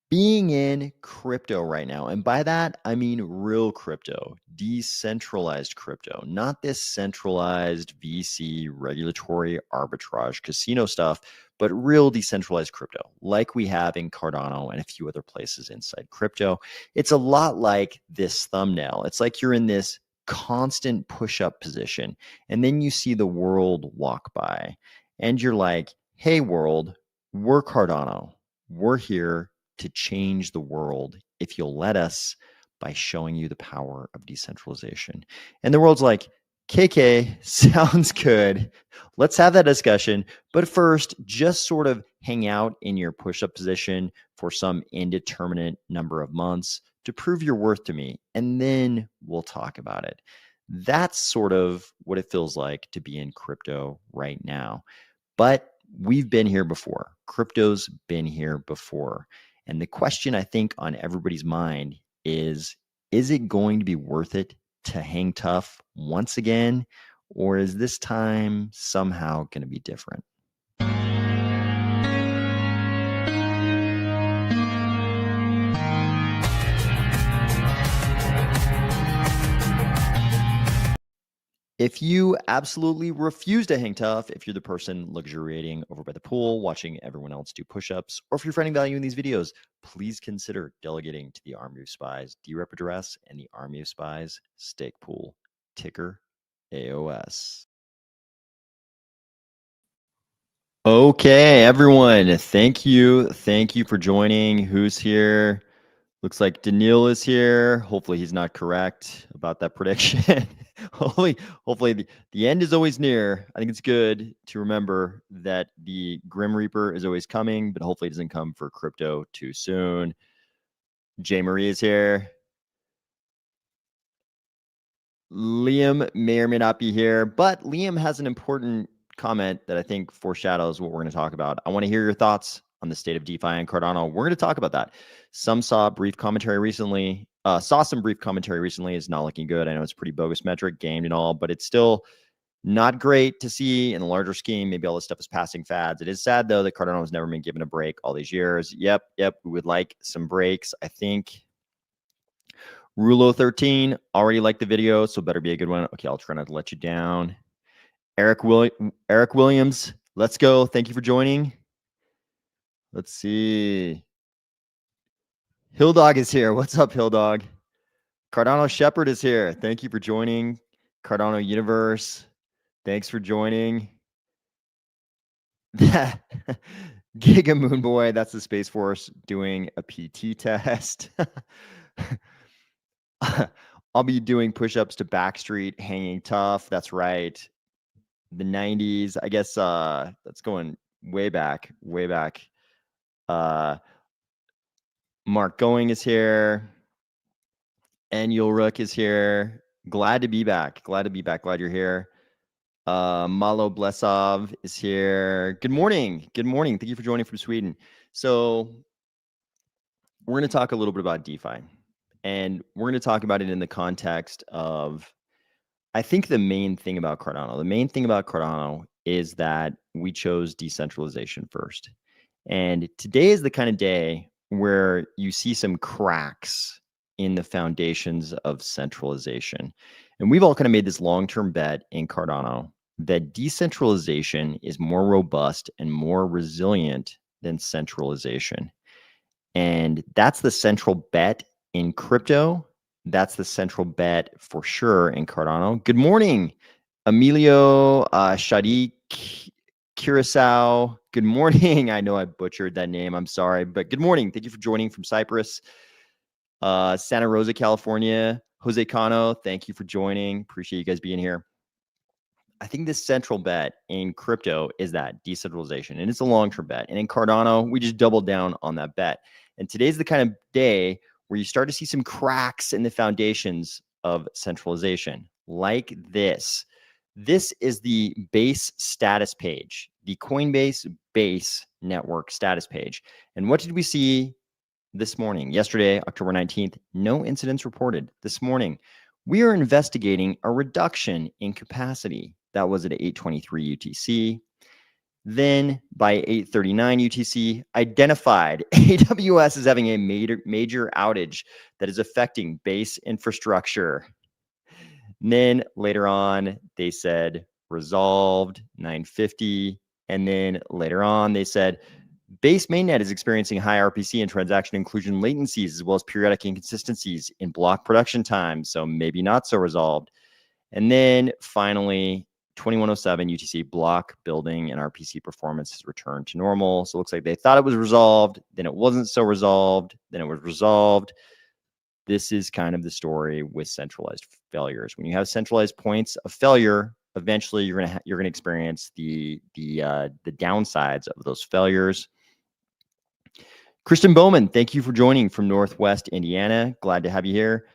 being in crypto right now. And by that, I mean real crypto, decentralized crypto, not this centralized VC regulatory arbitrage casino stuff, but real decentralized crypto like we have in Cardano and a few other places inside crypto. It's a lot like this thumbnail. It's like you're in this constant push-up position, and then you see the world walk by, and you're like, hey, world, we're Cardano. We're here to change the world if you'll let us by showing you the power of decentralization. And the world's like, KK, sounds good. Let's have that discussion. But first, just sort of hang out in your push-up position for some indeterminate number of months to prove your worth to me, and then we'll talk about it. That's sort of what it feels like to be in crypto right now. But we've been here before. Crypto's been here before. And the question I think on everybody's mind is it going to be worth it to hang tough once again? Or is this time somehow going to be different? If you absolutely refuse to hang tough, if you're the person luxuriating over by the pool, watching everyone else do push-ups, or if you're finding value in these videos, please consider delegating to the Army of Spies DRep address and the Army of Spies stake pool, ticker AOS. Okay, everyone, thank you. Thank you for joining. Who's here? Looks like Daniil is here. Hopefully he's not correct about that prediction. hopefully the end is always near. I think it's good to remember that the Grim Reaper is always coming, but hopefully it doesn't come for crypto too soon. Jay Marie is here. Liam may or may not be here, but Liam has an important comment that I think foreshadows what we're going to talk about. I want to hear your thoughts on the state of DeFi and Cardano. We're going to talk about that. Some saw brief commentary recently. Saw some brief commentary recently. It's not looking good. I know it's pretty bogus metric, gamed and all, but it's still not great to see in the larger scheme. Maybe all this stuff is passing fads. It is sad, though, that Cardano has never been given a break all these years. Yep. We would like some breaks. I think Rulo 13, already liked the video, so better be a good one. Okay, I'll try not to let you down. Eric Williams, let's go. Thank you for joining. Let's see. Hilldog is here. What's up, Hilldog? Cardano Shepherd is here. Thank you for joining. Cardano Universe, thanks for joining. Giga Moon Boy, that's the Space Force doing a PT test. I'll be doing push-ups to Backstreet, hanging tough. That's right. The 90s. I guess that's going way back. Mark Going is here. Annual Rook is here. Glad to be back. Glad you're here. Malo Blesov is here. Good morning. Thank you for joining from Sweden. So we're going to talk a little bit about DeFi. And we're going to talk about it in the context of, I think the main thing about Cardano is that we chose decentralization first. And today is the kind of day where you see some cracks in the foundations of centralization. And we've all kind of made this long-term bet in Cardano that decentralization is more robust and more resilient than centralization. And that's the central bet in crypto. That's the central bet for sure in Cardano. Good morning, Emilio Shadi Curacao. Good morning. I know I butchered that name. I'm sorry, but good morning. Thank you for joining from Cyprus. Santa Rosa, California. Jose Cano, thank you for joining. Appreciate you guys being here. I think the central bet in crypto is that decentralization, and it's a long-term bet. And in Cardano, we just doubled down on that bet. And today's the kind of day where you start to see some cracks in the foundations of centralization, like this. This is the base status page, the Coinbase base network status page. And what did we see this morning? Yesterday, October 19th, no incidents reported. This morning, we are investigating a reduction in capacity. That was at 8:23 UTC. Then by 8:39 UTC, identified AWS as having a major outage that is affecting base infrastructure. And then later on, they said resolved 9:50. And then later on, they said base mainnet is experiencing high RPC and transaction inclusion latencies, as well as periodic inconsistencies in block production time. So maybe not so resolved. And then finally, 2107 UTC block building and RPC performance has returned to normal. So it looks like they thought it was resolved, then it wasn't so resolved, then it was resolved. This is kind of the story with centralized failures. When you have centralized points of failure, eventually you're gonna experience the downsides of those failures. Kristen Bowman, thank you for joining from Northwest Indiana. Glad to have you here.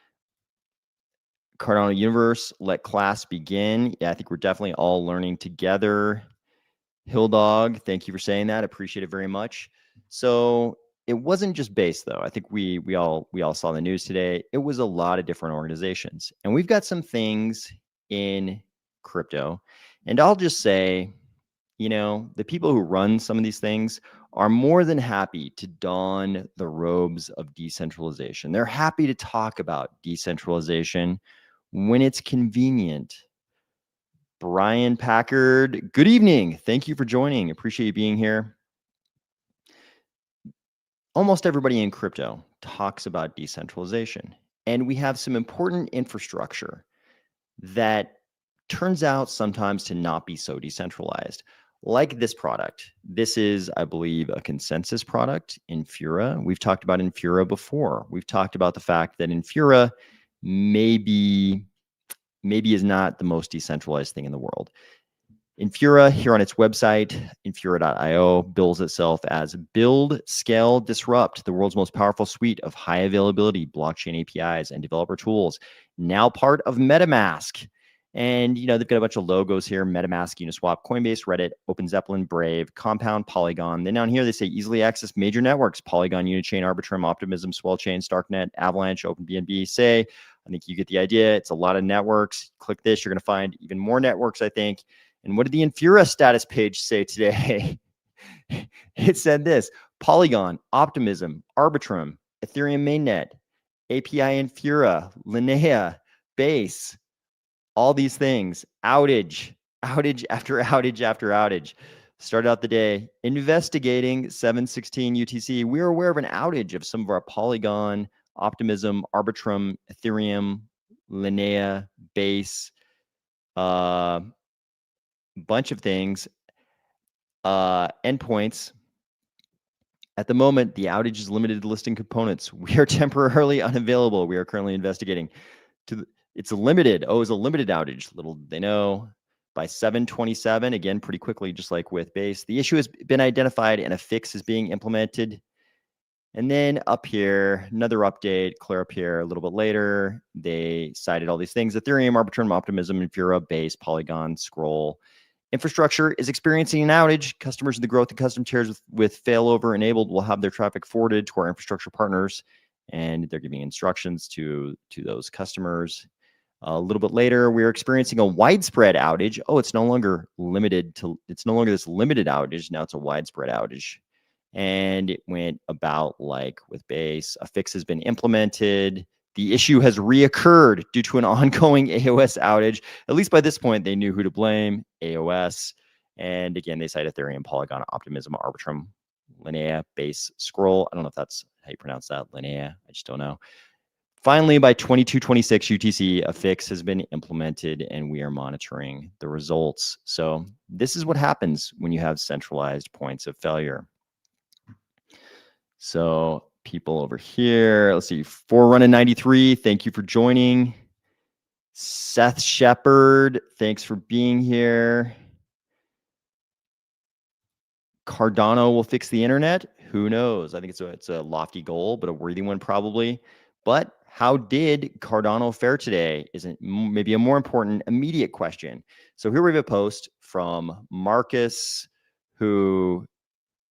Cardano Universe, let class begin. Yeah, I think we're definitely all learning together. Hilldog, thank you for saying that. Appreciate it very much. So it wasn't just Base, though. I think we all saw the news today. It was a lot of different organizations, and we've got some things in crypto. And I'll just say, you know, the people who run some of these things are more than happy to don the robes of decentralization. They're happy to talk about decentralization when it's convenient. Brian Packard, good evening. Thank you for joining. Appreciate you being here. Almost everybody in crypto talks about decentralization, and we have some important infrastructure that turns out sometimes to not be so decentralized. Like this product. This is, I believe, a consensus product, Infura. We've talked about Infura before. We've talked about the fact that Infura maybe is not the most decentralized thing in the world. Infura, here on its website, infura.io, bills itself as Build, Scale, Disrupt, the world's most powerful suite of high availability blockchain APIs and developer tools, now part of MetaMask. And, you know, they've got a bunch of logos here: MetaMask, Uniswap, Coinbase, Reddit, OpenZeppelin, Brave, Compound, Polygon. Then down here, they say easily access major networks: Polygon, Unichain, Arbitrum, Optimism, Swellchain, Starknet, Avalanche, OpenBNB, Say. I think you get the idea. It's a lot of networks. Click this, you're going to find even more networks, I think. And what did the Infura status page say today? It said this: Polygon, Optimism, Arbitrum, Ethereum mainnet, API Infura, Linea, Base, all these things, outage after outage after outage. Started out the day investigating 7:16 UTC. We were aware of an outage of some of our Polygon, Optimism, Arbitrum, Ethereum, Linea, Base, bunch of things, endpoints. At the moment, the outage is limited to listing components. We are temporarily unavailable. We are currently investigating. It's a limited. Oh, it's a limited outage. Little they know. By 7:27, again, pretty quickly, just like with Base, the issue has been identified and a fix is being implemented. And then up here, another update, clear up here a little bit later. They cited all these things: Ethereum, Arbitrum, Optimism, Infura, Base, Polygon, Scroll. Infrastructure is experiencing an outage. Customers in the growth and custom tiers with failover enabled will have their traffic forwarded to our infrastructure partners, and they're giving instructions to those customers. A little bit later, we're experiencing a widespread outage. Oh, it's no longer this limited outage. Now it's a widespread outage. And it went about like with Base. A fix has been implemented. The issue has reoccurred due to an ongoing AOS outage. At least by this point, they knew who to blame: AOS. And again, they cite Ethereum, Polygon, Optimism, Arbitrum, Linea, Base, Scroll. I don't know if that's how you pronounce that, Linea. I just don't know. Finally, by 22:26 UTC, a fix has been implemented, and we are monitoring the results. So this is what happens when you have centralized points of failure. So people over here, let's see, Forerunner 93, thank you for joining. Seth Shepard, thanks for being here. Cardano will fix the internet. Who knows? I think it's a lofty goal, but a worthy one probably. But how did Cardano fare today is maybe a more important immediate question. So here we have a post from Marcus, who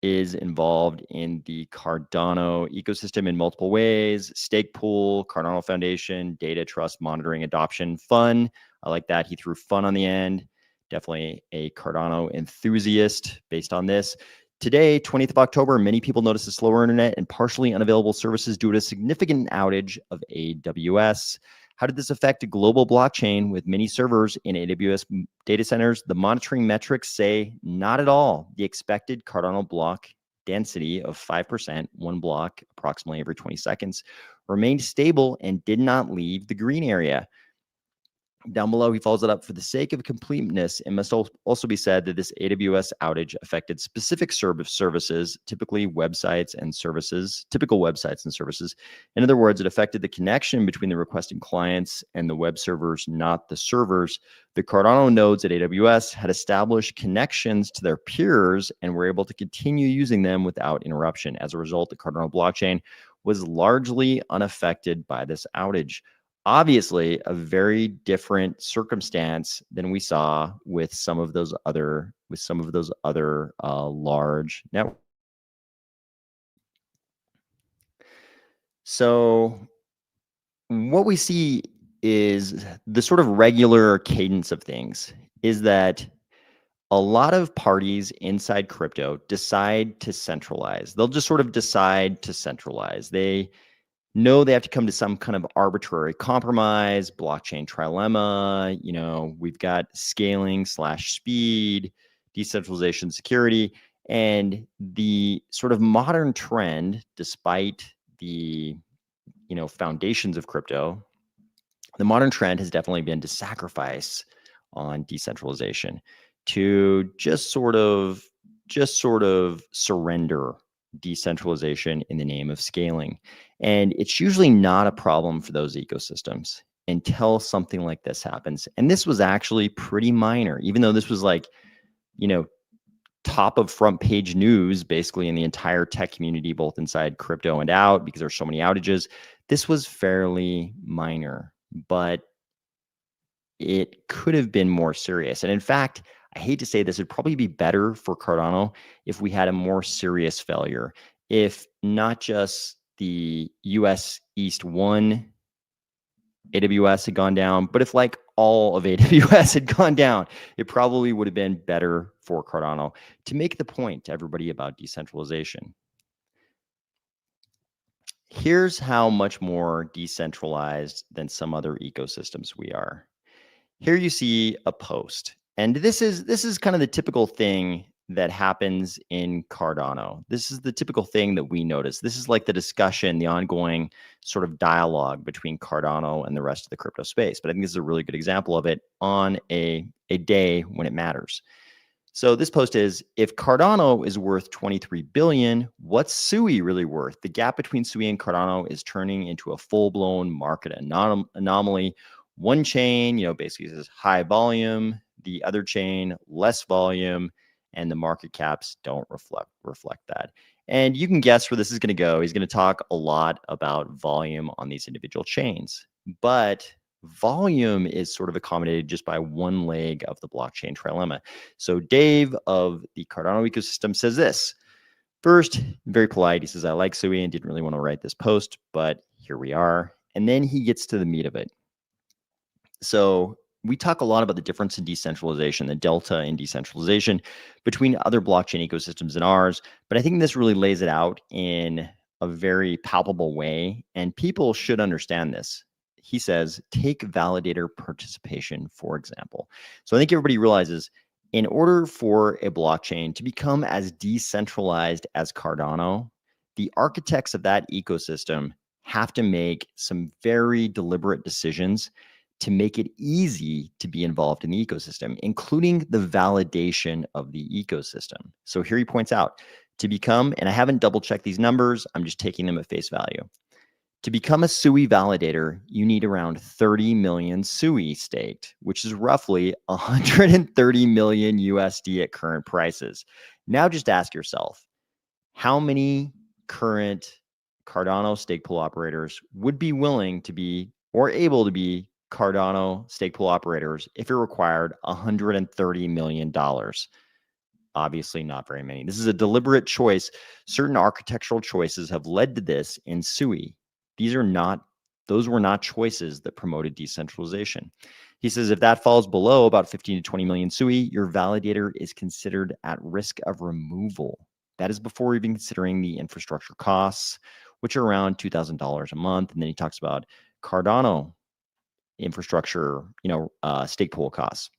is involved in the Cardano ecosystem in multiple ways: stake pool, Cardano Foundation, data, trust, monitoring, adoption, fun. I like that. He threw fun on the end. definitely a Cardano enthusiast based on this. Today, 20th of October, many people noticed a slower internet and partially unavailable services due to a significant outage of AWS. How did this affect a global blockchain with many servers in AWS data centers? The monitoring metrics say not at all. The expected Cardano block density of 5%, one block approximately every 20 seconds, remained stable and did not leave the green area. Down below, he follows it up: for the sake of completeness, it must also be said that this AWS outage affected specific services, typical websites and services. In other words, it affected the connection between the requesting clients and the web servers, not the servers. The Cardano nodes at AWS had established connections to their peers and were able to continue using them without interruption. As a result, the Cardano blockchain was largely unaffected by this outage. Obviously, a very different circumstance than we saw with some of those other large networks. So what we see is the sort of regular cadence of things is that a lot of parties inside crypto decide to centralize. They'll just sort of decide to centralize. They know they have to come to some kind of arbitrary compromise, blockchain trilemma. We've got scaling / speed, decentralization, security, and the sort of modern trend, despite the foundations of crypto, the modern trend has definitely been to sacrifice on decentralization, to just sort of surrender decentralization in the name of scaling. And it's usually not a problem for those ecosystems until something like this happens. And this was actually pretty minor, even though this was like, top of front page news, basically in the entire tech community, both inside crypto and out, because there's so many outages. This was fairly minor, but it could have been more serious. And in fact, I hate to say this, it'd probably be better for Cardano if we had a more serious failure. If not just the US East 1 AWS had gone down, but if like all of AWS had gone down, it probably would have been better for Cardano. To make the point to everybody about decentralization, here's how much more decentralized than some other ecosystems we are. Here you see a post, and this is kind of the typical thing that happens in Cardano. This is the typical thing that we notice. This is like the discussion, the ongoing sort of dialogue between Cardano and the rest of the crypto space. But I think this is a really good example of it on a day when it matters. So this post is: if Cardano is worth 23 billion, what's Sui really worth? The gap between Sui and Cardano is turning into a full-blown market anomaly. One chain, basically says high volume, the other chain, less volume, and the market caps don't reflect that. And you can guess where this is going to go. He's going to talk a lot about volume on these individual chains, but volume is sort of accommodated just by one leg of the blockchain trilemma. So Dave of the Cardano ecosystem says this. First, very polite, he says, I like Sui and didn't really want to write this post, but here we are. And then he gets to the meat of it. So we talk a lot about the difference in decentralization, the delta in decentralization between other blockchain ecosystems and ours. But I think this really lays it out in a very palpable way, and people should understand this. He says, take validator participation, for example. So I think everybody realizes, in order for a blockchain to become as decentralized as Cardano, the architects of that ecosystem have to make some very deliberate decisions to make it easy to be involved in the ecosystem, including the validation of the ecosystem. So here he points out, to become, and I haven't double checked these numbers, I'm just taking them at face value. To become a Sui validator, you need around 30 million Sui staked, which is roughly 130 million USD at current prices. Now just ask yourself, how many current Cardano stake pool operators would be willing to be or able to be Cardano stake pool operators if it required $130 million? Obviously not very many. This is a deliberate choice. Certain architectural choices have led to this in Sui. Those were not choices that promoted decentralization. He says if that falls below about 15 to 20 million SUI, your validator is considered at risk of removal. That is before even considering the infrastructure costs, which are around $2,000 a month. And then he talks about Cardano infrastructure, stake pool costs.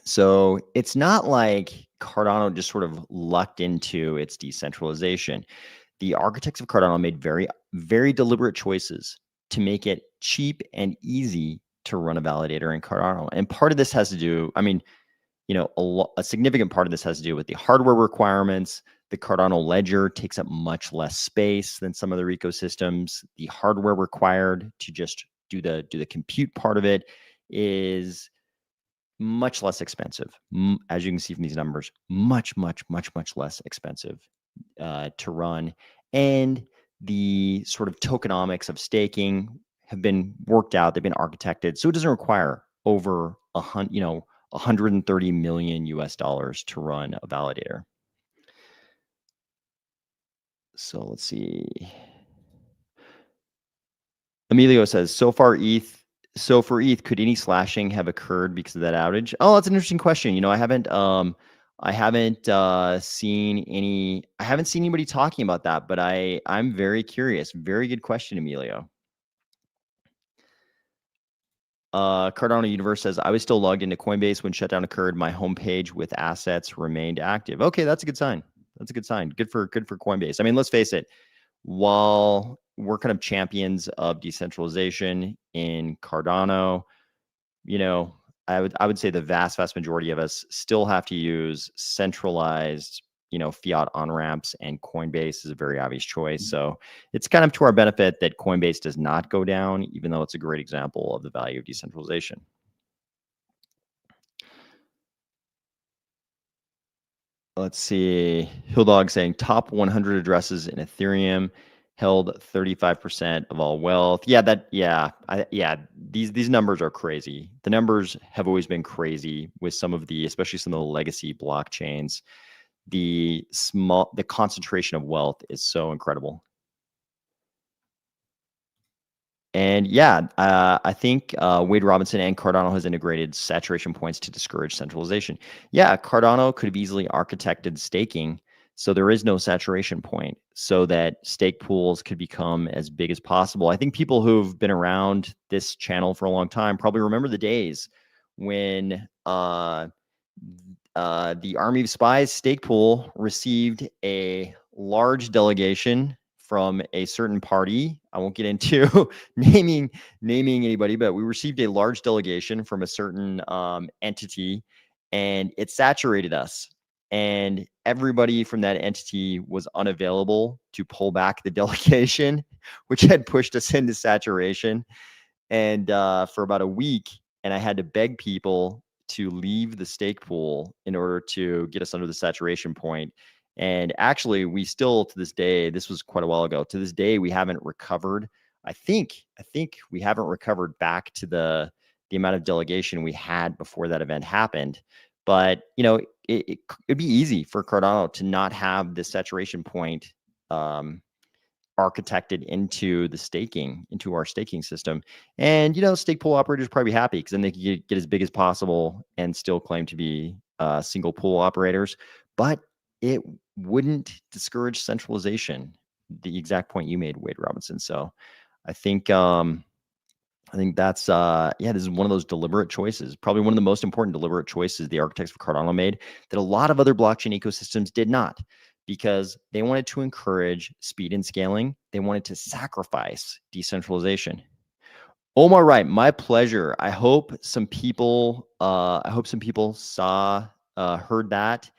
So it's not like Cardano just sort of lucked into its decentralization. The architects of Cardano made very, very deliberate choices to make it cheap and easy to run a validator in Cardano. And part of this has to do, a significant part of this has to do with the hardware requirements. The Cardano ledger takes up much less space than some other ecosystems. The hardware required to just do the compute part of it is much less expensive. As you can see from these numbers, much, much, much, much less expensive to run. And the sort of tokenomics of staking have been worked out. They've been architected, so it doesn't require over 130 million US dollars to run a validator. So let's see. Emilio says, so for ETH, could any slashing have occurred because of that outage? Oh, that's an interesting question. I haven't seen anybody talking about that, but I'm very curious. Very good question, Emilio. Cardano Universe says, I was still logged into Coinbase when shutdown occurred. My homepage with assets remained active. Okay, that's a good sign. That's a good sign. Good for Coinbase. I mean, let's face it. While we're kind of champions of decentralization in Cardano, I would say the vast majority of us still have to use centralized, fiat on-ramps, and Coinbase is a very obvious choice. So it's kind of to our benefit that Coinbase does not go down, even though it's a great example of the value of decentralization. Let's see. Hilldog saying top 100 addresses in Ethereum held 35% of all wealth. These numbers are crazy. The numbers have always been crazy with especially some of the legacy blockchains. The concentration of wealth is so incredible. And I think Wade Robinson and Cardano has integrated saturation points to discourage centralization. Yeah, Cardano could have easily architected staking so there is no saturation point so that stake pools could become as big as possible. I think people who've been around this channel for a long time probably remember the days when the Army of Spies stake pool received a large delegation from a certain party. I won't get into naming anybody, but we received a large delegation from a certain entity, and it saturated us. And everybody from that entity was unavailable to pull back the delegation, which had pushed us into saturation. And for about a week, and I had to beg people to leave the stake pool in order to get us under the saturation point. And actually, we still, to this day, this was quite a while ago, to this day, we haven't recovered. I think we haven't recovered back to the amount of delegation we had before that event happened. But, it'd be easy for Cardano to not have the saturation point architected into our staking system. And, stake pool operators probably be happy because then they can get as big as possible and still claim to be single pool operators. But it wouldn't discourage centralization, the exact point you made, Wade Robinson. So I think that's this is one of those deliberate choices, probably one of the most important deliberate choices the architects of Cardano made that a lot of other blockchain ecosystems did not, because they wanted to encourage speed and scaling. They wanted to sacrifice decentralization. Omar Wright, my pleasure. I hope some people heard that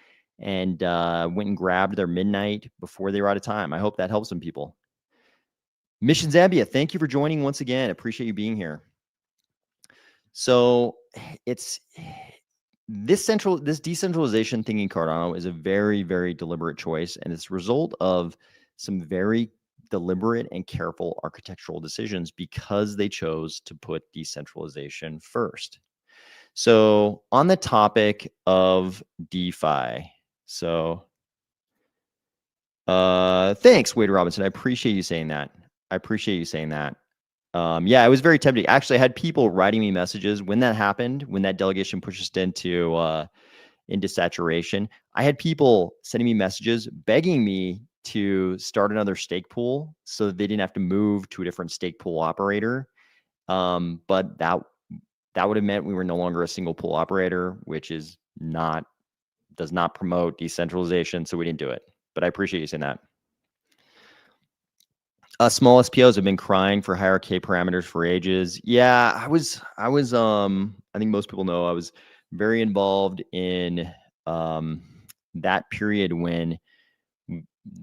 and went and grabbed their midnight before they were out of time. I hope that helps some people. Mission Zambia, thank you for joining once again. Appreciate you being here. So it's this decentralization thing in Cardano is a very, very deliberate choice, and it's a result of some very deliberate and careful architectural decisions because they chose to put decentralization first. So on the topic of DeFi, thanks, Wade Robinson. I appreciate you saying that. Yeah, it was very tempting. Actually, I had people writing me messages when that happened, when that delegation pushed us into saturation. I had people sending me messages begging me to start another stake pool so that they didn't have to move to a different stake pool operator. But that would have meant we were no longer a single pool operator, which is does not promote decentralization. So we didn't do it. But I appreciate you saying that. Small SPOs have been crying for higher K parameters for ages. Yeah, I think most people know I was very involved in that period when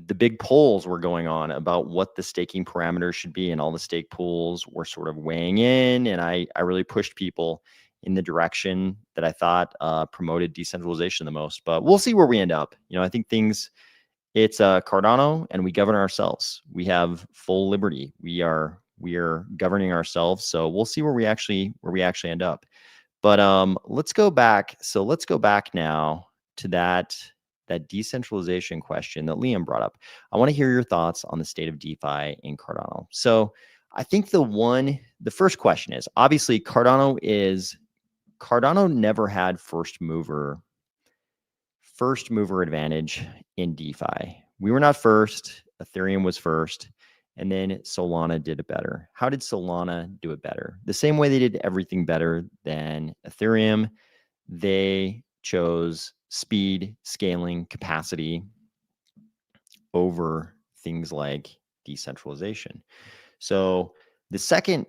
the big polls were going on about what the staking parameters should be, and all the stake pools were sort of weighing in. And I really pushed people in the direction that I thought promoted decentralization the most. But we'll see where we end up. I think it's Cardano, and we govern ourselves. We have full liberty. We are governing ourselves. So we'll see where we actually end up. But let's go back. So let's go back now to that decentralization question that Liam brought up. I want to hear your thoughts on the state of DeFi in Cardano. So I think the first question is, obviously Cardano never had first mover advantage in DeFi. We were not first. Ethereum was first. And then Solana did it better. How did Solana do it better? The same way they did everything better than Ethereum. They chose speed, scaling, capacity over things like decentralization. So the second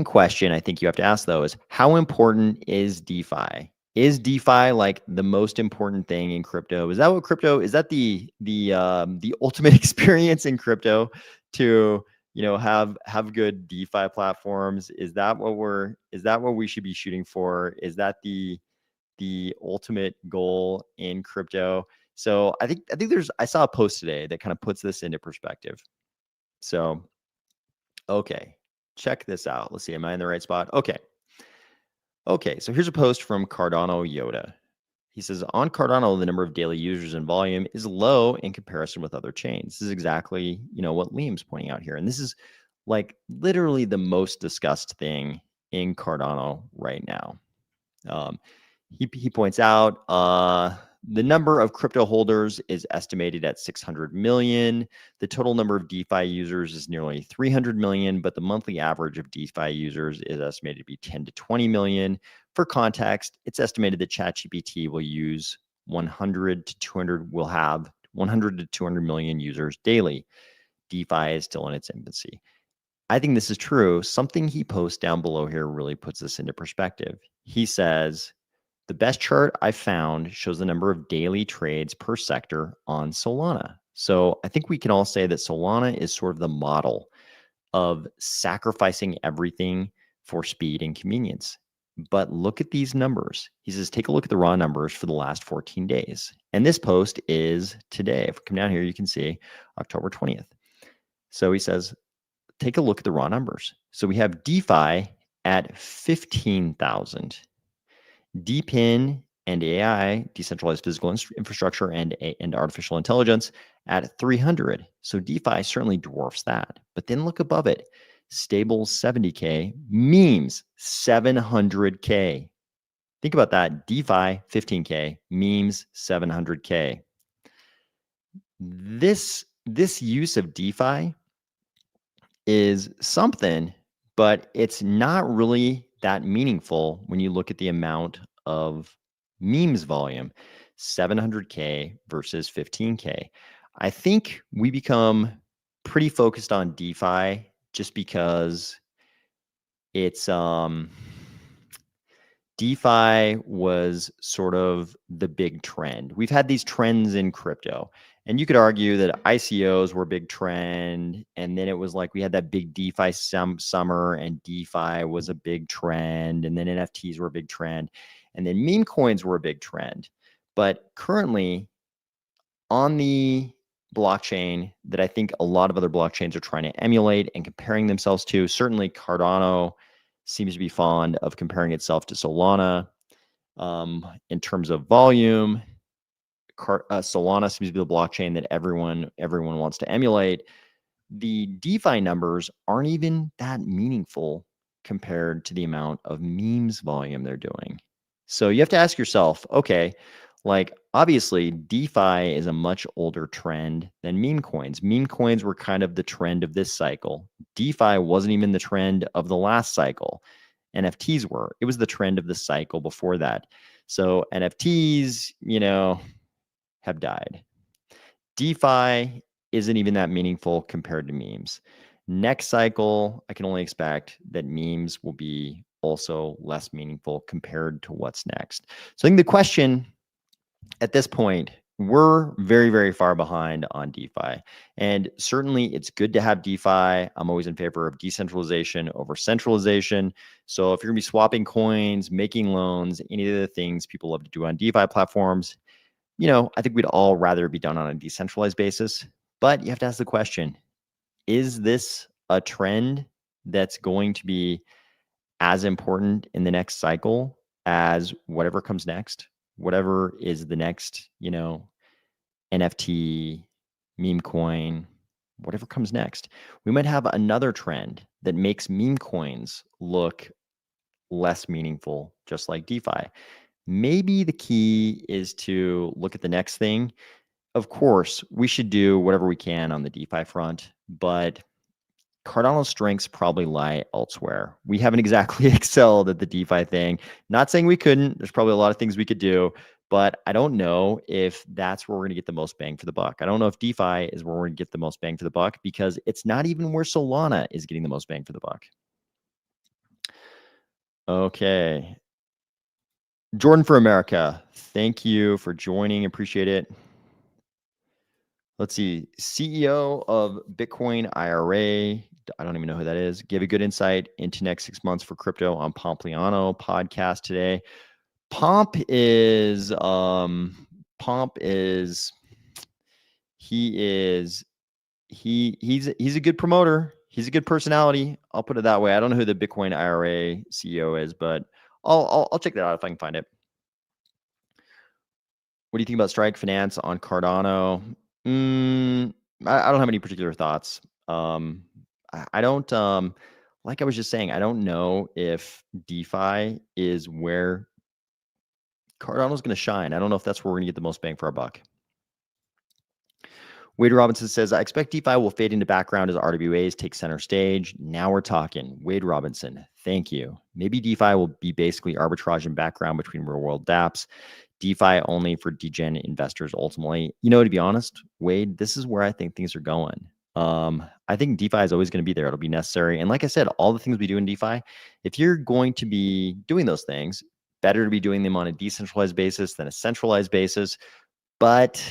question I think you have to ask, though, is how important is DeFi? Is DeFi like the most important thing in crypto? Is that what crypto is? That the ultimate experience in crypto to have good DeFi platforms? Is that what we should be shooting for? Is that the ultimate goal in crypto? So I think I saw a post today that kind of puts this into perspective. So okay, check this out. Let's see, am I in the right spot? Okay, so here's a post from Cardano Yoda. He says, on Cardano, the number of daily users and volume is low in comparison with other chains. This is exactly, what Liam's pointing out here. And this is like literally the most discussed thing in Cardano right now. He points out the number of crypto holders is estimated at 600 million. The total number of DeFi users is nearly 300 million, but the monthly average of DeFi users is estimated to be 10 to 20 million. For context, it's estimated that ChatGPT will use 100 to 200 million users daily. DeFi is still in its infancy. I think this is true. Something he posts down below here really puts this into perspective. He says, the best chart I found shows the number of daily trades per sector on Solana. So I think we can all say that Solana is sort of the model of sacrificing everything for speed and convenience. But look at these numbers. He says, take a look at the raw numbers for the last 14 days. And this post is today. If we come down here, you can see October 20th. So he says, take a look at the raw numbers. So we have DeFi at 15,000. DePIN and AI, decentralized physical infrastructure, and artificial intelligence at 300. So DeFi certainly dwarfs that. But then look above it. Stable 70K, memes 700K. Think about that. DeFi 15K, memes 700K. This use of DeFi is something, but it's not really that meaningful when you look at the amount of memes volume, 700K versus 15K. I think we become pretty focused on DeFi just because it's DeFi was sort of the big trend. We've had these trends in crypto, and you could argue that ICOs were a big trend, and then it was like we had that big DeFi summer, and DeFi was a big trend, and then NFTs were a big trend, and then meme coins were a big trend. But currently, on the blockchain that I think a lot of other blockchains are trying to emulate and comparing themselves to, certainly Cardano seems to be fond of comparing itself to Solana in terms of volume. Solana seems to be the blockchain that everyone wants to emulate. the DeFi numbers aren't even that meaningful compared to the amount of memes volume they're doing. So you have to ask yourself, okay, like obviously DeFi is a much older trend than meme coins. Meme coins were kind of the trend of this cycle. DeFi wasn't even the trend of the last cycle. NFTs were. It was the trend of the cycle before that. So NFTs, have died. DeFi isn't even that meaningful compared to memes. Next cycle, I can only expect that memes will be also less meaningful compared to what's next. So I think the question at this point, we're very, very far behind on DeFi. And certainly it's good to have DeFi. I'm always in favor of decentralization over centralization. So if you're going to be swapping coins, making loans, any of the things people love to do on DeFi platforms, I think we'd all rather be done on a decentralized basis. But you have to ask the question, is this a trend that's going to be as important in the next cycle as whatever comes next? Whatever is the next, NFT, meme coin, whatever comes next. We might have another trend that makes meme coins look less meaningful, just like DeFi. Maybe the key is to look at the next thing. Of course, we should do whatever we can on the DeFi front, but Cardano's strengths probably lie elsewhere. We haven't exactly excelled at the DeFi thing. Not saying we couldn't. There's probably a lot of things we could do, but I don't know if that's where we're going to get the most bang for the buck. I don't know if DeFi is where we're going to get the most bang for the buck because it's not even where Solana is getting the most bang for the buck. Okay. Jordan for America, thank you for joining. Appreciate it. Let's see. CEO of Bitcoin IRA. I don't even know who that is. Gave a good insight into next 6 months for crypto on Pompliano podcast today. Pomp is he's a good promoter. He's a good personality. I'll put it that way. I don't know who the Bitcoin IRA CEO is, but I'll check that out if I can find it. What do you think about Strike Finance on Cardano? I don't have any particular thoughts. I don't like I was just saying, I don't know if DeFi is where Cardano's going to shine. I don't know if that's where we're going to get the most bang for our buck. Wade Robinson says, I expect DeFi will fade into background as RWAs take center stage. Now we're talking. Wade Robinson, thank you. Maybe DeFi will be basically arbitrage in background between real world dApps. DeFi only for degen investors ultimately. To be honest, Wade, this is where I think things are going. I think DeFi is always going to be there. It'll be necessary. And like I said, all the things we do in DeFi, if you're going to be doing those things, better to be doing them on a decentralized basis than a centralized basis. But,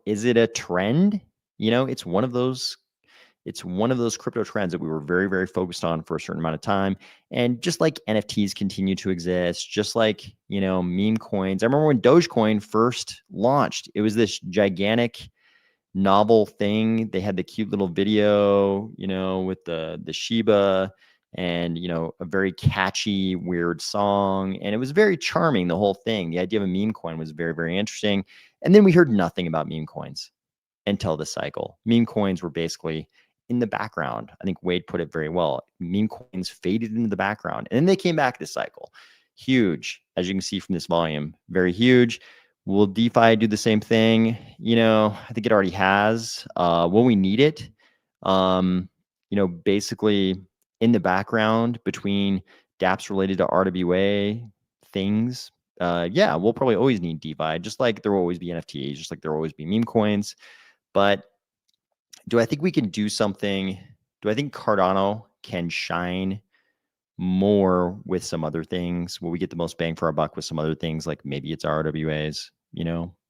is it a trend? It's one of those crypto trends that we were very, very focused on for a certain amount of time. And just like NFTs continue to exist, just like, meme coins. I remember when Dogecoin first launched, it was this gigantic novel thing. They had the cute little video, with the Shiba and, a very catchy, weird song. And it was very charming, the whole thing. The idea of a meme coin was very, very interesting. And then we heard nothing about meme coins until this cycle. Meme coins were basically in the background. I think Wade put it very well. Meme coins faded into the background. And then they came back this cycle. Huge, as you can see from this volume, very huge. Will DeFi do the same thing? I think it already has. Will we need it? Basically in the background between dApps related to RWA things. Yeah, we'll probably always need DeFi, just like there will always be NFTs, just like there will always be meme coins. But do I think we can do something? Do I think Cardano can shine more with some other things? Will we get the most bang for our buck with some other things? Like maybe it's RWAs,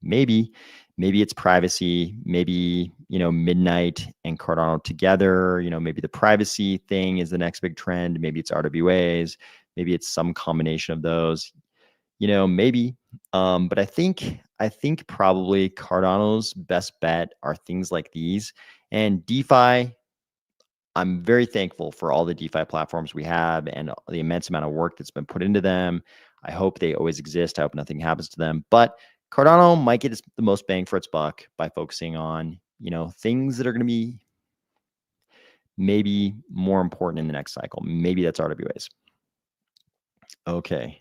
maybe it's privacy, maybe, Midnight and Cardano together, maybe the privacy thing is the next big trend. Maybe it's RWAs, maybe it's some combination of those, maybe. But I think probably Cardano's best bet are things like these. And DeFi, I'm very thankful for all the DeFi platforms we have and the immense amount of work that's been put into them. I hope they always exist. I hope nothing happens to them. But Cardano might get the most bang for its buck by focusing on things that are going to be maybe more important in the next cycle. Maybe that's RWAs. Okay.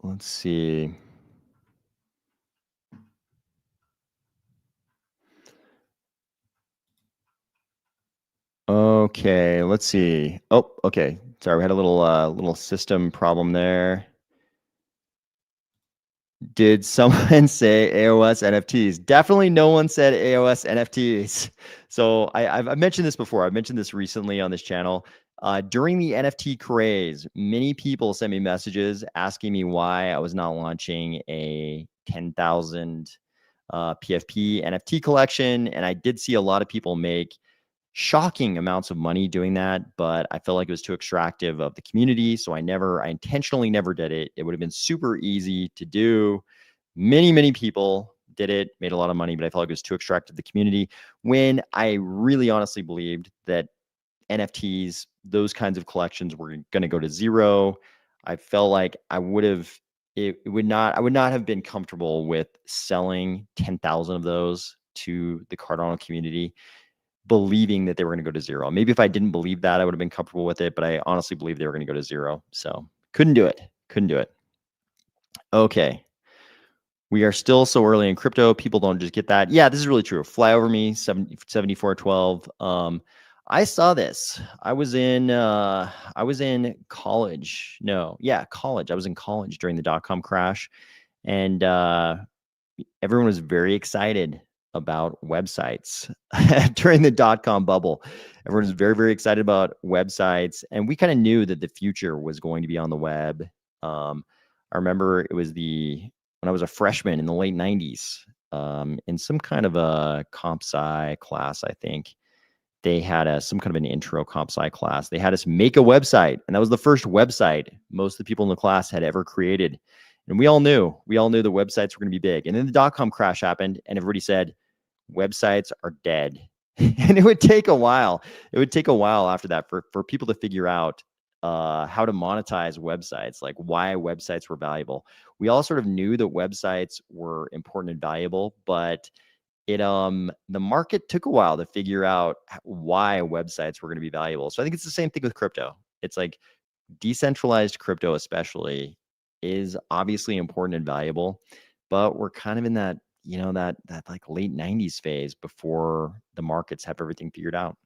Let's see. Okay, let's see. Oh, okay. Sorry, we had a little system problem there. Did someone say AOS NFTs? Definitely no one said AOS NFTs. So I've mentioned this before. I've mentioned this recently on this channel. During the NFT craze, many people sent me messages asking me why I was not launching a 10,000 PFP NFT collection. And I did see a lot of people make shocking amounts of money doing that, but I felt like it was too extractive of the community. So I intentionally never did it. It would have been super easy to do. Many people did it, made a lot of money, but I felt like it was too extractive of the community when I really honestly believed that NFTs, those kinds of collections were going to go to zero. I felt like I would not have been comfortable with selling 10,000 of those to the Cardano community, believing that they were going to go to zero. Maybe if I didn't believe that, I would have been comfortable with it, but I honestly believe they were going to go to zero. So couldn't do it. Okay. We are still so early in crypto. People don't just get that. Yeah, this is really true. Fly over me, 7412. I saw this. I was in college. No, yeah, college. I was in college during the dot-com crash. And everyone was very excited about websites during the dot-com bubble. Everyone was very, very excited about websites. And we kind of knew that the future was going to be on the web. I remember it was when I was a freshman in the late 90s, in some kind of a comp sci class, I think. They had some kind of an intro comp sci class. They had us make a website. And that was the first website most of the people in the class had ever created. And we all knew the websites were going to be big. And then the dot-com crash happened and everybody said, websites are dead. And it would take a while. It would take a while after that for people to figure out how to monetize websites, like why websites were valuable. We all sort of knew that websites were important and valuable, but the market took a while to figure out why websites were going to be valuable. So I think it's the same thing with crypto. It's like decentralized crypto especially is obviously important and valuable, but we're kind of in that, that like late 90s phase before the markets have everything figured out.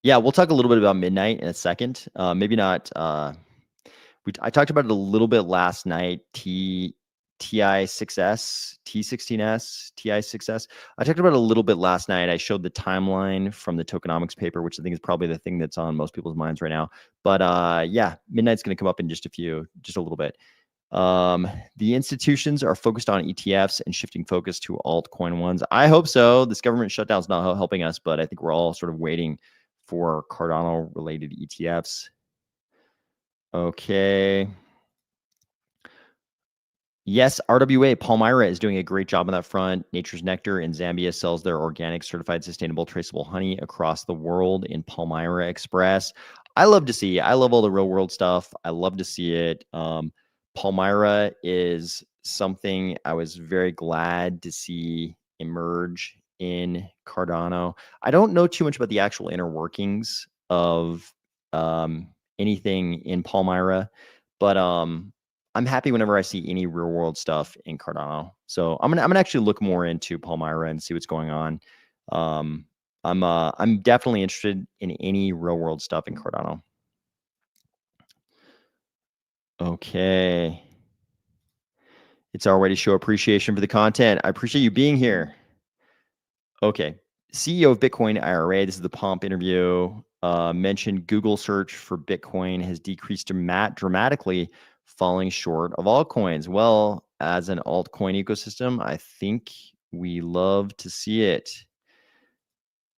Yeah, we'll talk a little bit about Midnight in a second. Maybe not. I talked about it a little bit last night. TI6S, T16S, TI6S. I talked about it a little bit last night. I showed the timeline from the tokenomics paper, which I think is probably the thing that's on most people's minds right now. But yeah, Midnight's going to come up in just a little bit. The institutions are focused on ETFs and shifting focus to altcoin ones. I hope so. This government shutdown is not helping us, but I think we're all sort of waiting for Cardano related ETFs. Okay. Yes, RWA, Palmyra is doing a great job on that front. Nature's Nectar in Zambia sells their organic, certified, sustainable, traceable honey across the world in Palmyra Express. I love all the real world stuff. I love to see it. Palmyra is something I was very glad to see emerge in Cardano. I don't know too much about the actual inner workings of anything in Palmyra, but I'm happy whenever I see any real world stuff in Cardano. So I'm gonna actually look more into Palmyra and see what's going on. I'm definitely interested in any real world stuff in Cardano. Okay. It's our way to show appreciation for the content. I appreciate you being here. Okay. CEO of Bitcoin IRA. This is the Pomp interview. Mentioned Google search for Bitcoin has decreased dramatically, falling short of altcoins. Well, as an altcoin ecosystem, I think we love to see it.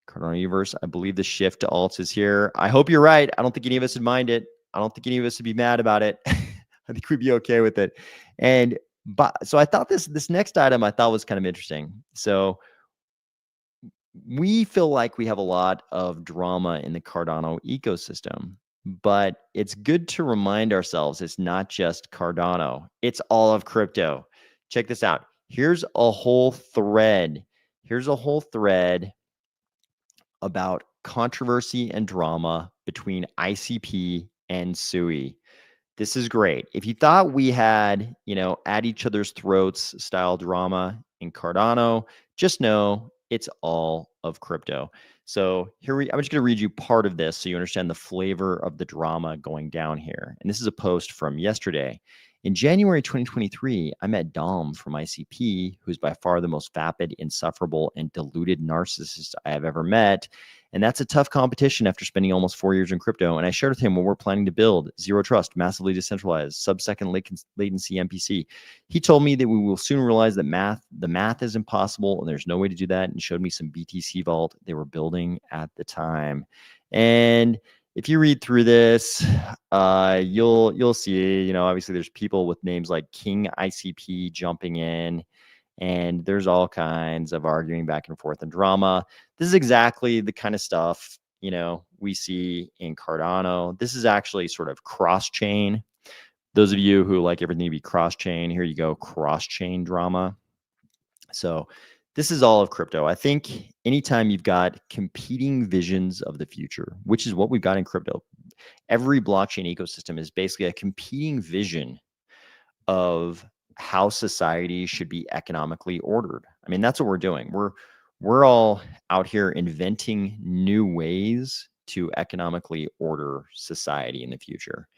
Cardano Universe, I believe the shift to alts is here. I hope you're right. I don't think any of us would mind it. I don't think any of us would be mad about it. I think we'd be okay with it. And so I thought this next item I thought was kind of interesting. So we feel like we have a lot of drama in the Cardano ecosystem, but it's good to remind ourselves it's not just Cardano, it's all of crypto. check this out. Here's a whole thread. Here's a whole thread about controversy and drama between ICP and SUI. This is great. If you thought we had, at each other's throats style drama in Cardano, just know it's all of crypto. So I'm just going to read you part of this so you understand the flavor of the drama going down here. And this is a post from yesterday. In January 2023, I met Dom from ICP, who's by far the most vapid, insufferable, and deluded narcissist I have ever met. And that's a tough competition after spending almost 4 years in crypto. And I shared with him what we're planning to build: zero trust, massively decentralized, sub-second latency MPC. He told me that we will soon realize that the math is impossible and there's no way to do that, and showed me some BTC Vault they were building at the time. And if you read through this, you'll see, obviously there's people with names like King ICP jumping in, and there's all kinds of arguing back and forth and drama. This is exactly the kind of stuff, we see in Cardano. This is actually sort of cross-chain. Those of you who like everything to be cross-chain, here you go, cross-chain drama. So this is all of crypto. I think anytime you've got competing visions of the future, which is what we've got in crypto, every blockchain ecosystem is basically a competing vision of how society should be economically ordered. I mean, that's what we're doing. We're all out here inventing new ways to economically order society in the future.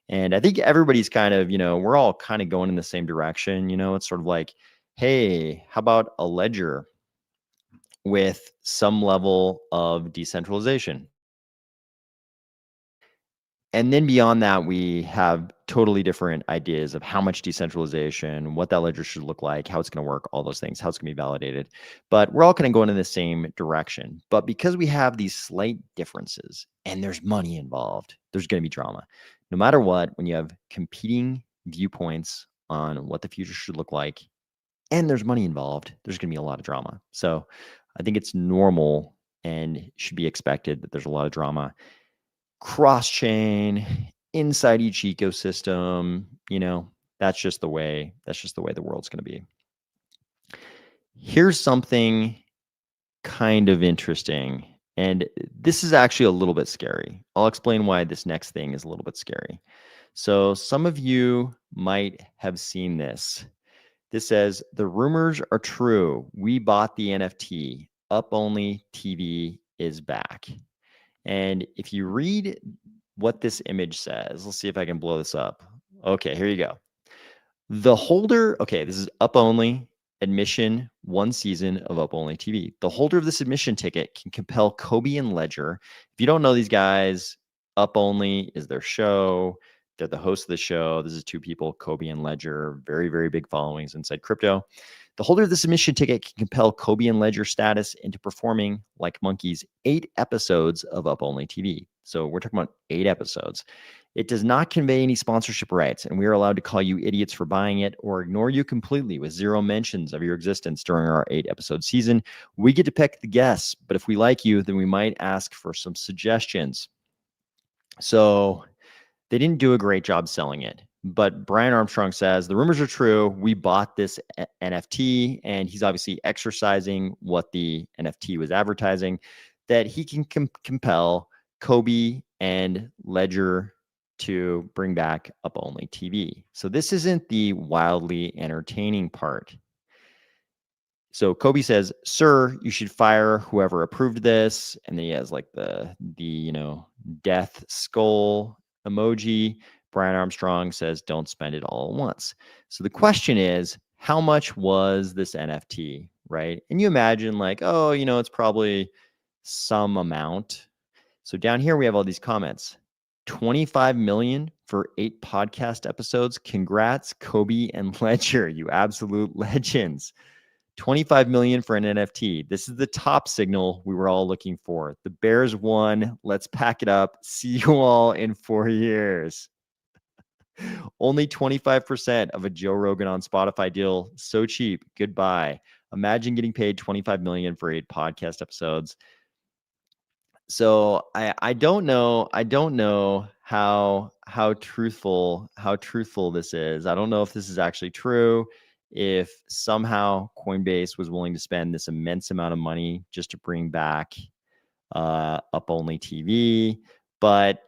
And I think everybody's kind of, we're all kind of going in the same direction. It's sort of like, hey, how about a ledger with some level of decentralization? And then beyond that, we have totally different ideas of how much decentralization, what that ledger should look like, how it's going to work, all those things, how it's going to be validated. But we're all kind of going in the same direction. But because we have these slight differences and there's money involved, there's going to be drama. No matter what, when you have competing viewpoints on what the future should look like and there's money involved, there's going to be a lot of drama. So I think it's normal and should be expected that there's a lot of drama cross-chain inside each ecosystem. That's just the way the world's going to be. Here's something kind of interesting, and this is actually a little bit scary. I'll explain why this next thing is a little bit scary. So some of you might have seen this. This says, the rumors are true. We bought the NFT. Up Only TV is back. And if you read what this image says, let's see if I can blow this up. Okay, here you go. The holder, okay, this is Up Only admission, 1 season of Up Only TV. The holder of this admission ticket can compel Kobe and Ledger. If you don't know these guys, Up Only is their show. They're the host of the show. This is 2 people, Kobe and Ledger, very, very big followings inside crypto. The holder of this admission ticket can compel Kobe and Ledger status into performing like monkeys 8 episodes of Up Only TV. So we're talking about 8 episodes. It does not convey any sponsorship rights, and we are allowed to call you idiots for buying it or ignore you completely with 0 mentions of your existence during our 8-episode season. We get to pick the guests, but if we like you, then we might ask for some suggestions. So they didn't do a great job selling it. But Brian Armstrong says, the rumors are true. We bought this NFT, and he's obviously exercising what the NFT was advertising, that he can compel Kobe and Ledger to bring back Up Only TV. So this isn't the wildly entertaining part. So Kobe says, sir, you should fire whoever approved this. And then he has like the death skull emoji. Brian Armstrong says, don't spend it all at once. So the question is, how much was this NFT, right? And you imagine like, oh, it's probably some amount. So down here, we have all these comments. 25 million for 8 podcast episodes. Congrats, Kobe and Ledger, you absolute legends. 25 million for an NFT. This is the top signal we were all looking for. The Bears won. Let's pack it up. See you all in 4 years. Only 25% of a Joe Rogan on Spotify deal. So cheap. Goodbye. Imagine getting paid 25 million for 8 podcast episodes. So I don't know how truthful this is. I don't know if this is actually true. if somehow Coinbase was willing to spend this immense amount of money just to bring back up-only TV, but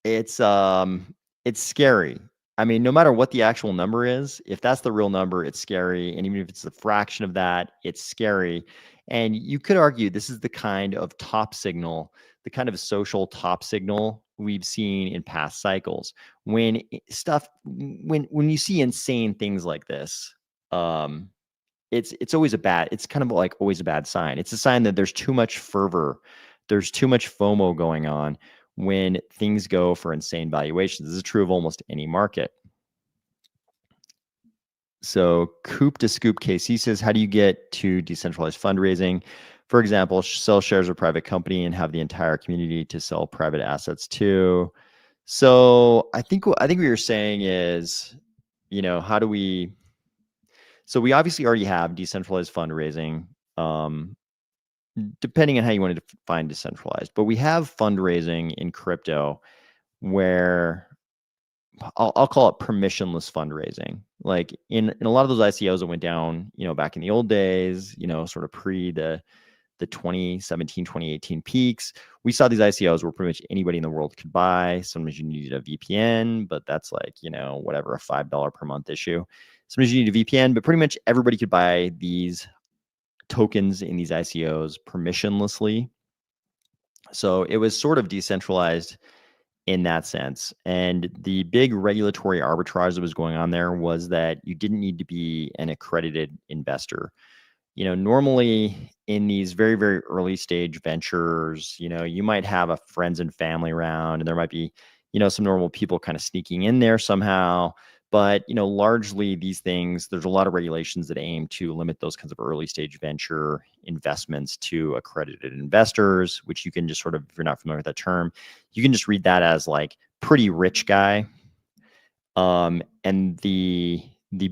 it's scary. I mean, no matter what the actual number is, if that's the real number, it's scary. And even if it's a fraction of that, it's scary. And you could argue this is the kind of top signal, the kind of social top signal we've seen in past cycles. When when you see insane things like this, it's always it's kind of like always a bad sign. It's a sign that there's too much fervor, there's too much FOMO going on when things go for insane valuations. This is true of almost any market. So Coop to Scoop KC says, how do you get to decentralized fundraising? For example, sell shares of a private company and have the entire community to sell private assets to. So I think what you're saying is, how do we? So we obviously already have decentralized fundraising, depending on how you want to define decentralized. But we have fundraising in crypto where I'll call it permissionless fundraising. Like in a lot of those ICOs that went down, back in the old days, sort of pre the 2017, 2018 peaks, we saw these ICOs where pretty much anybody in the world could buy. Sometimes you needed a VPN, but that's like, whatever, a $5 per month issue. Sometimes you need a VPN, but pretty much everybody could buy these tokens in these ICOs permissionlessly. So it was sort of decentralized in that sense. And the big regulatory arbitrage that was going on there was that you didn't need to be an accredited investor. Normally in these very, very early stage ventures, you might have a friends and family round, and there might be, some normal people kind of sneaking in there somehow. But, largely these things, there's a lot of regulations that aim to limit those kinds of early stage venture investments to accredited investors, which you can just sort of, if you're not familiar with that term, you can just read that as like pretty rich guy. And the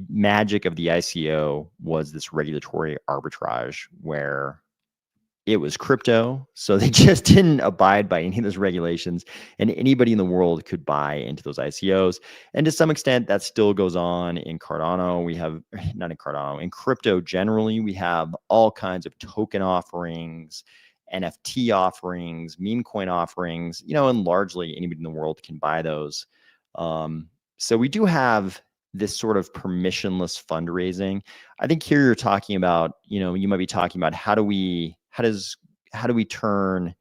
magic of the ICO was this regulatory arbitrage where it was crypto, so they just didn't abide by any of those regulations, and anybody in the world could buy into those ICOs. And to some extent, that still goes on in Cardano. We have, not in Cardano, in crypto generally, we have all kinds of token offerings, NFT offerings, meme coin offerings, and largely anybody in the world can buy those. So we do have this sort of permissionless fundraising. I think here you're talking about, you might be talking about how do we turn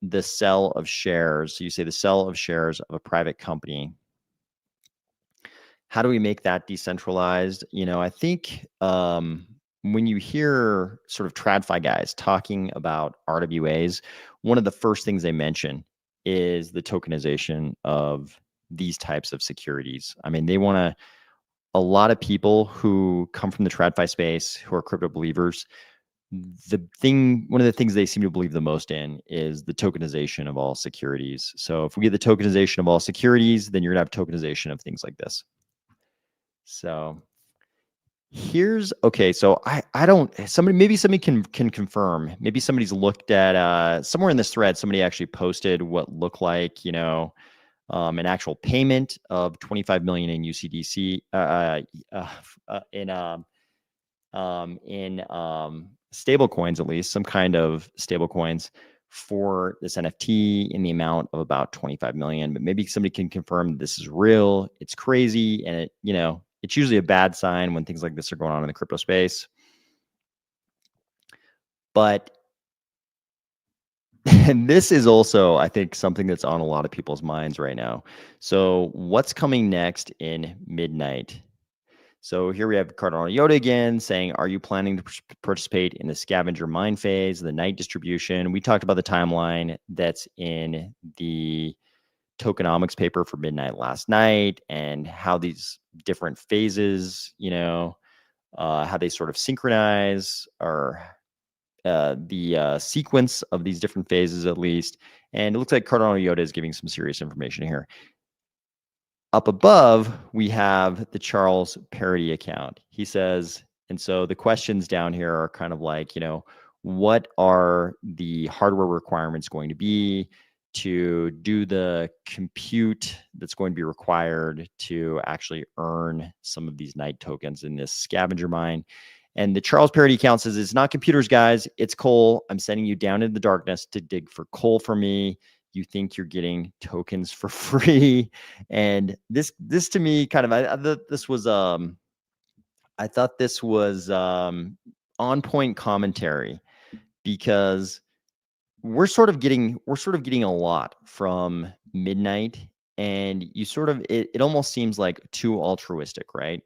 the sell of shares? So you say the sell of shares of a private company. How do we make that decentralized? I think when you hear sort of TradFi guys talking about RWAs, one of the first things they mention is the tokenization of these types of securities. I mean, a lot of people who come from the TradFi space, who are crypto believers, one of the things they seem to believe the most in is the tokenization of all securities. So if we get the tokenization of all securities, then you're gonna have tokenization of things like this. So okay. So I don't, maybe somebody can confirm. Maybe somebody's looked at somewhere in this thread, somebody actually posted what looked like, an actual payment of 25 million in UCDC in stable coins, at least some kind of stable coins for this NFT in the amount of about 25 million. But maybe somebody can confirm this is real. It's crazy, and it's usually a bad sign when things like this are going on in the crypto space. But and this is also, I think, something that's on a lot of people's minds right now. So what's coming next in midnight? So here we have Cardano Yoda again saying, are you planning to participate in the scavenger mine phase, the night distribution? We talked about the timeline that's in the tokenomics paper for midnight last night, and how these different phases, how they sort of synchronize, or the sequence of these different phases at least. And it looks like Cardano Yoda is giving some serious information here. Up above, we have the Charles Parody account. He says, and so the questions down here are kind of like, what are the hardware requirements going to be to do the compute that's going to be required to actually earn some of these night tokens in this scavenger mine. And the Charles Parody account says, it's not computers, guys, it's coal. I'm sending you down into the darkness to dig for coal for me. You think you're getting tokens for free. And this to me kind of, I thought this was on point commentary, because we're sort of getting a lot from Midnight, and you sort of, it almost seems like too altruistic, right?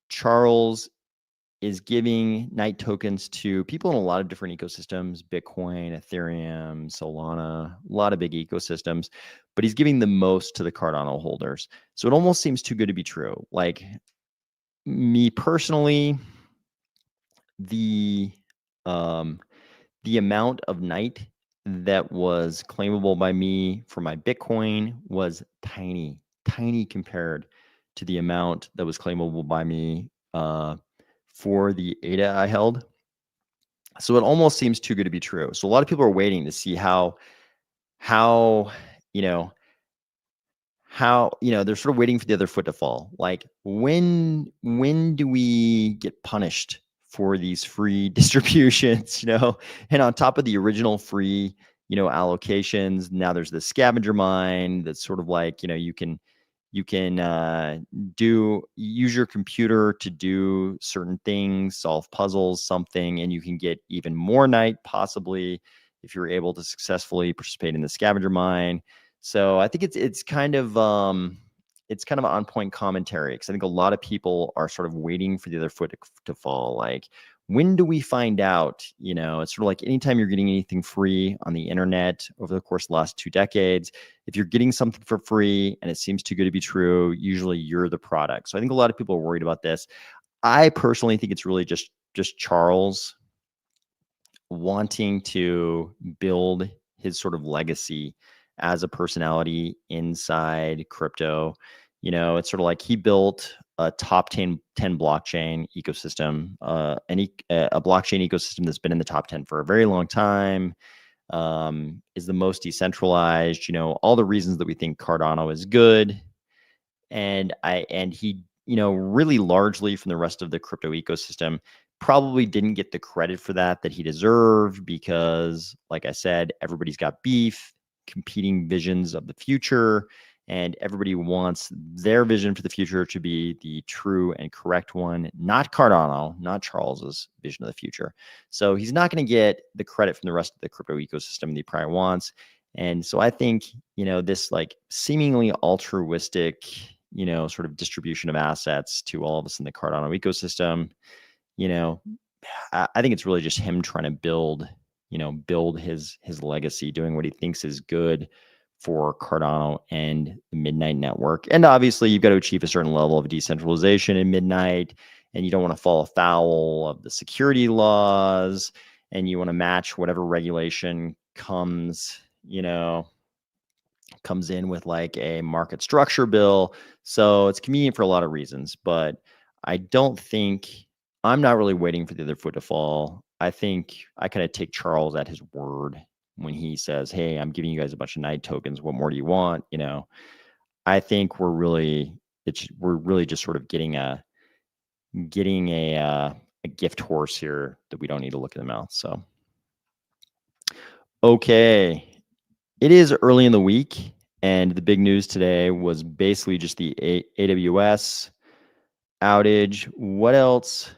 Charles is giving night tokens to people in a lot of different ecosystems, Bitcoin, Ethereum, Solana, a lot of big ecosystems, but he's giving the most to the Cardano holders. So it almost seems too good to be true. Like, me personally, the amount of night that was claimable by me for my Bitcoin was tiny compared to the amount that was claimable by me for the ADA I held. So it almost seems too good to be true. So a lot of people are waiting to see how you know they're sort of waiting for the other foot to fall. Like, when do we get punished for these free distributions? And on top of the original free allocations, now there's this scavenger mine that's sort of like, you can use your computer to do certain things, solve puzzles, something, and you can get even more night, possibly, if you're able to successfully participate in the scavenger mine. So I think it's kind of on point commentary, because I think a lot of people are sort of waiting for the other foot to fall. Like, when do we find out? It's sort of like anytime you're getting anything free on the internet over the course of the last 2 decades, if you're getting something for free and it seems too good to be true, usually you're the product. So I think a lot of people are worried about this. I personally think it's really just Charles wanting to build his sort of legacy as a personality inside crypto. It's sort of like he built a top 10 blockchain ecosystem, a blockchain ecosystem that's been in the top 10 for a very long time, is the most decentralized, all the reasons that we think Cardano is good. And he, really largely from the rest of the crypto ecosystem, probably didn't get the credit for that he deserved, because, like I said, everybody's got beef, competing visions of the future, and everybody wants their vision for the future to be the true and correct one, not Cardano, not Charles's vision of the future. So he's not going to get the credit from the rest of the crypto ecosystem that he probably wants. And so I think, this like seemingly altruistic, sort of distribution of assets to all of us in the Cardano ecosystem, I think it's really just him trying to build his legacy, doing what he thinks is good for Cardano and the Midnight network. And obviously, you've got to achieve a certain level of decentralization in Midnight, and you don't want to fall afoul of the security laws, and you want to match whatever regulation comes in with like a market structure bill. So it's convenient for a lot of reasons, but I'm not really waiting for the other foot to fall. I think I kind of take Charles at his word when he says, "Hey, I'm giving you guys a bunch of night tokens. What more do you want?" I think we're really just sort of getting a gift horse here that we don't need to look in the mouth. So, okay, it is early in the week, and the big news today was basically just the AWS outage. What else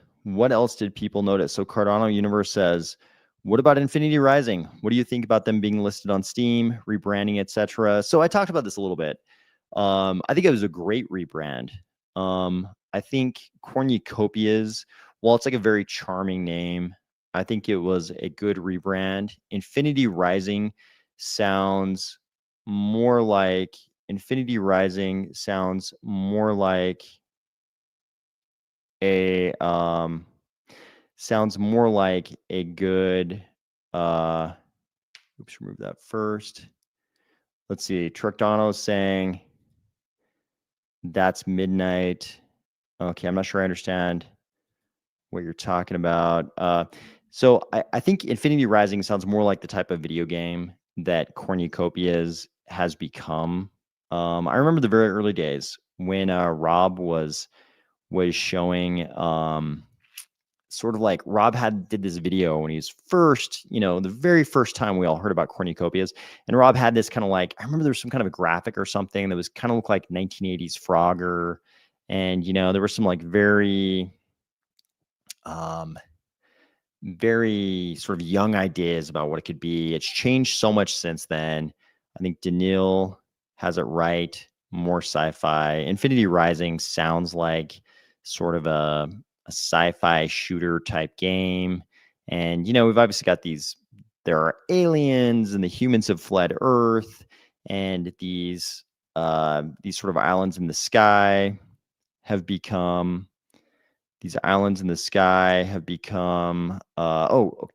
did people notice? So Cardano Universe says, what about Infinity Rising? What do you think about them being listed on Steam, rebranding, etc.? So I talked about this a little bit. I think it was a great rebrand. I think Cornucopias, while it's like a very charming name, I think it was a good rebrand. Infinity Rising sounds more like a good oops, remove that first. Let's see. Trictano saying that's Midnight. Okay, I'm not sure I understand what you're talking about. So I think Infinity Rising sounds more like the type of video game that cornucopias has become. I remember the very early days when Rob was showing sort of like Rob did this video when he was first, the very first time we all heard about cornucopias. And Rob had this kind of like, I remember there was some kind of a graphic or something that was kind of looked like 1980s Frogger. And, there were some like um, very sort of young ideas about what it could be. It's changed so much since then. I think Daniil has it right. More sci-fi. Infinity Rising sounds like sort of a sci-fi shooter type game. And, we've obviously got there are aliens and the humans have fled Earth, and these sort of islands in the sky have become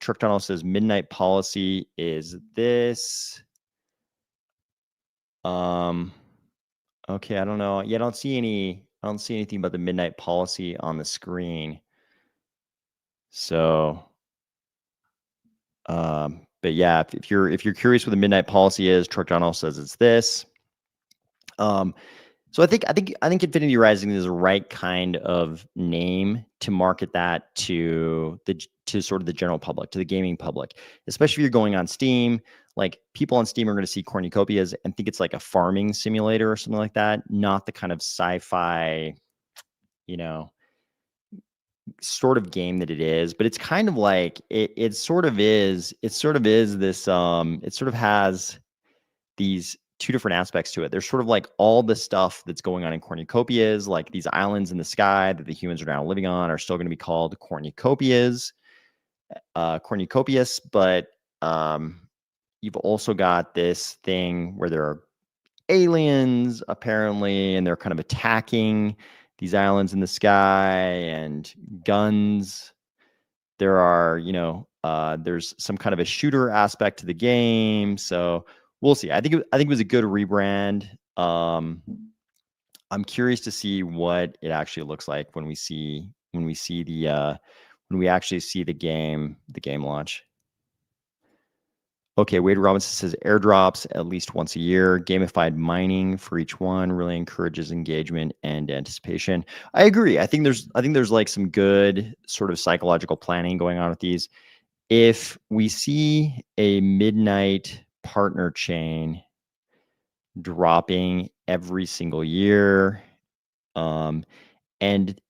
Truck Tunnel says midnight policy is this. Okay, I don't know. Yeah, I don't see anything about the midnight policy on the screen. So, but yeah, if you're curious what the midnight policy is, Truck Tunnel says it's this. So I think Infinity Rising is the right kind of name to market that to sort of the general public, to the gaming public, especially if you're going on Steam. Like, people on Steam are going to see cornucopias and think it's like a farming simulator or something like that, not the kind of sci-fi, sort of game that it is. But it's kind of like it sort of is this it sort of has these two different aspects to it. There's sort of like all the stuff that's going on in cornucopias, like these islands in the sky that the humans are now living on are still going to be called cornucopias, cornucopias. But you've also got this thing where there are aliens apparently, and they're kind of attacking these islands in the sky, and guns. There are, there's some kind of a shooter aspect to the game. So we'll see. I think it was a good rebrand. I'm curious to see what it actually looks like when we actually see the game launch. Okay, Wade Robinson says airdrops at least once a year. Gamified mining for each one really encourages engagement and anticipation. I agree. I think there's like some good sort of psychological planning going on with these. If we see a midnight partner chain dropping every single year, and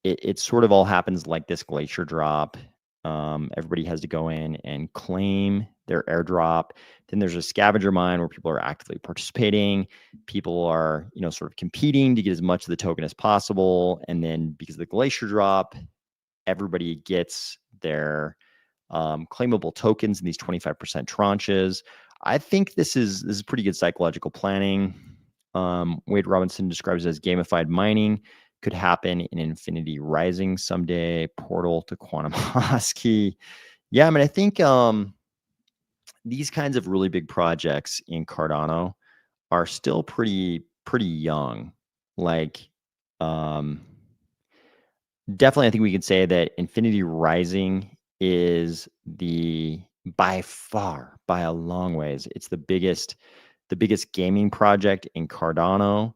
it sort of all happens like this glacier drop. Everybody has to go in and claim their airdrop. Then there's a scavenger mine where people are actively participating. People are, sort of competing to get as much of the token as possible. And then because of the glacier drop, everybody gets their claimable tokens in these 25% tranches. I think this is pretty good psychological planning. Wade Robinson describes it as gamified mining. Could happen in Infinity Rising someday. Portal to Quantum Husky. Yeah, I mean, I think these kinds of really big projects in Cardano are still pretty young. Like, definitely, I think we can say that Infinity Rising is by far, by a long ways, it's the biggest gaming project in Cardano.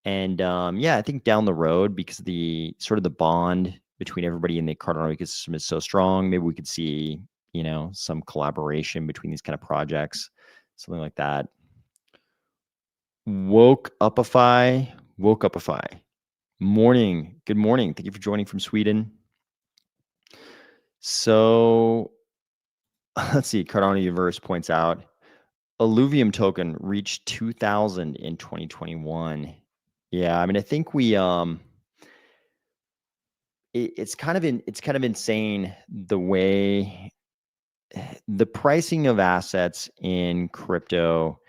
And yeah, I think down the road, because the sort of the bond between everybody in the Cardano ecosystem is so strong, maybe we could see, some collaboration between these kind of projects, something like that. Woke Upify. Morning. Good morning. Thank you for joining from Sweden. So let's see. Cardano Universe points out Illuvium token reached 2,000 in 2021. Yeah, I mean, I think it's kind of insane the way the pricing of assets in crypto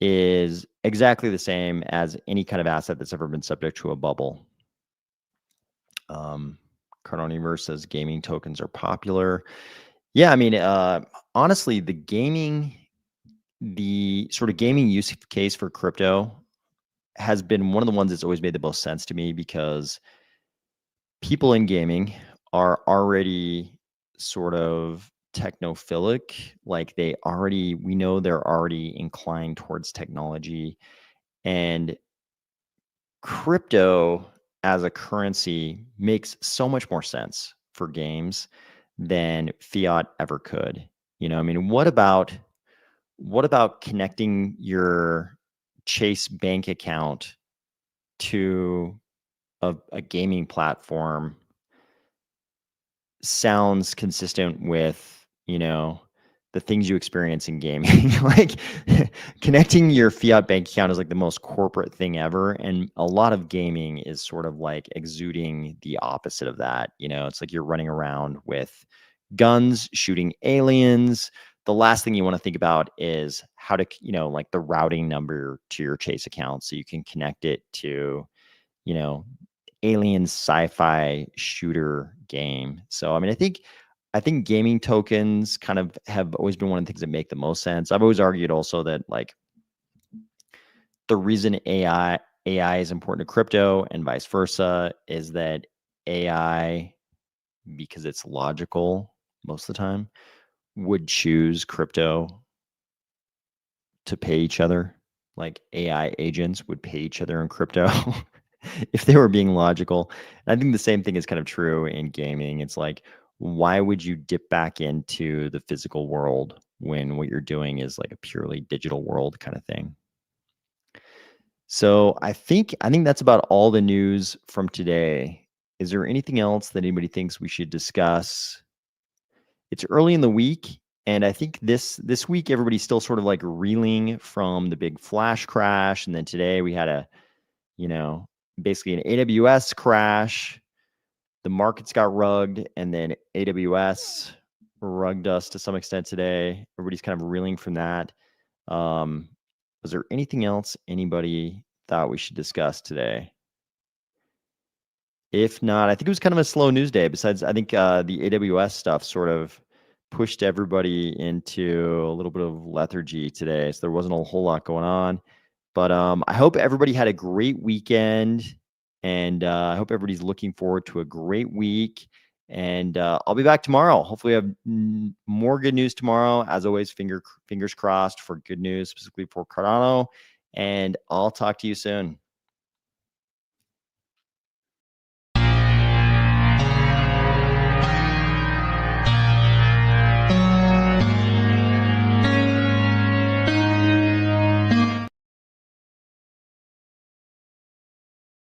is exactly the same as any kind of asset that's ever been subject to a bubble. Cardano Universe says gaming tokens are popular. Yeah, I mean, honestly, the sort of gaming use case for crypto has been one of the ones that's always made the most sense to me, because people in gaming are already sort of technophilic. Like we know they're already inclined towards technology, and crypto as a currency makes so much more sense for games than fiat ever could. I mean, what about connecting your Chase bank account to a gaming platform sounds consistent with, the things you experience in gaming. Like connecting your fiat bank account is like the most corporate thing ever. And a lot of gaming is sort of like exuding the opposite of that. It's like you're running around with guns, shooting aliens. The last thing you want to think about is how to, like the routing number to your Chase account so you can connect it to, you know, alien sci-fi shooter game. So I mean, I think gaming tokens kind of have always been one of the things that make the most sense. I've always argued also that like the reason AI is important to crypto and vice versa is that AI, because it's logical most of the time, would choose crypto to pay each other. Like AI agents would pay each other in crypto if they were being logical. And I think the same thing is kind of true in gaming. It's like, why would you dip back into the physical world when what you're doing is like a purely digital world kind of thing? So I think that's about all the news from today. Is there anything else that anybody thinks we should discuss? It's early in the week, and I think this week everybody's still sort of like reeling from the big flash crash, and then today we had you know basically an AWS crash. The markets got rugged, and then AWS rugged us to some extent today. Everybody's kind of reeling from that. Was there anything else anybody thought we should discuss today? If not, I think it was kind of a slow news day. Besides, I think the AWS stuff sort of pushed everybody into a little bit of lethargy today. So there wasn't a whole lot going on. But I hope everybody had a great weekend. And I hope everybody's looking forward to a great week. And I'll be back tomorrow. Hopefully, I have more good news tomorrow. As always, fingers crossed for good news, specifically for Cardano. And I'll talk to you soon.